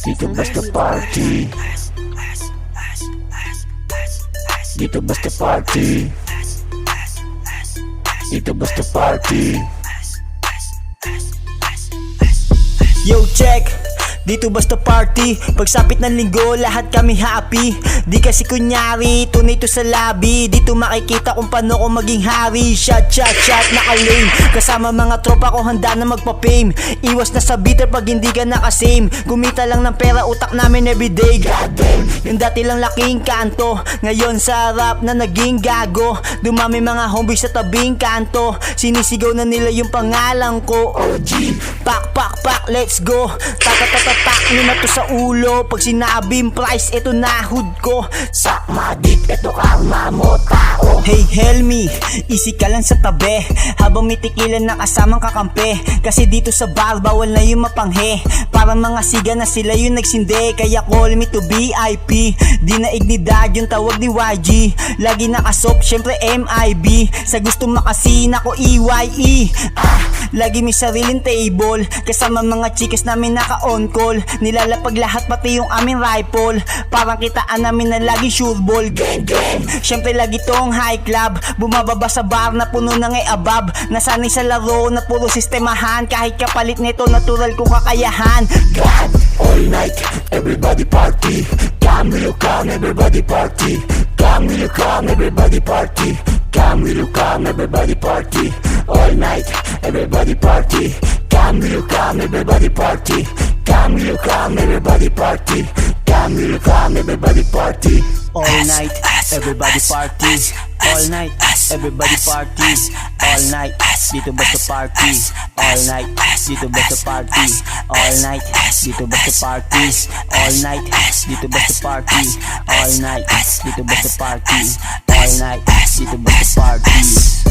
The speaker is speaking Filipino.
Dito basta party. Dito basta party. Dito basta party. Yo check, dito basta party. Pagsapit ng linggo, lahat kami happy. Di kasi kunyari, tunay to sa lobby. Dito makikita kung paano ko maging hari. Shot, shot, shot, naka-lane. Kasama mga tropa ko, handa na magpa-fame. Iwas na sa bitter pag hindi ka nakasame. Kumita lang ng pera, utak namin everyday. Goddamn, yung dati lang laking kanto, ngayon sa rap na naging gago. Dumami mga homies sa tabing kanto, sinisigaw na nila yung pangalan ko. OG, pak, pak, pak, let's go. Tatatatak nyo na to sa ulo. Pag sinabing price, eto na hood ko. Sa madik, eto karma mo tao. Hey Helmy, easy ka lang sa tabi habang may tequila na kasamang kakampi. Kasi dito sa bar, bawal na yung mapanghe. Parang mga siga na sila yung nagsindi. Kaya call me to VIP. Di na ignidad yung tawag ni YG. Lagi nakasop, syempre MIB. Sa gusto makasin ako EYE. Lagi may sariling table. Kasama mga chikas namin naka-on call. Nilalapag lahat pati yung aming rifle. Parang kitaan namin na lagi sure ball. Gang gang, syempre lagi tong high club. Bumababa sa bar na puno ng above. Nasanay sa laro na puro sistemahan. Kahit kapalit nito natural kong kakayahan. God, all night, everybody party. Come will you come, everybody party. Come will you come, everybody party. Come will you come, everybody party. All night, everybody party. Come will you come, everybody party. Come will you come, everybody party. Come will you come, everybody party. All night, everybody parties. All night, everybody parties. All night, dito basta parties. All night, dito basta parties. All night, dito basta parties. All night, dito basta parties. All night, dito basta parties. All night, dito basta parties.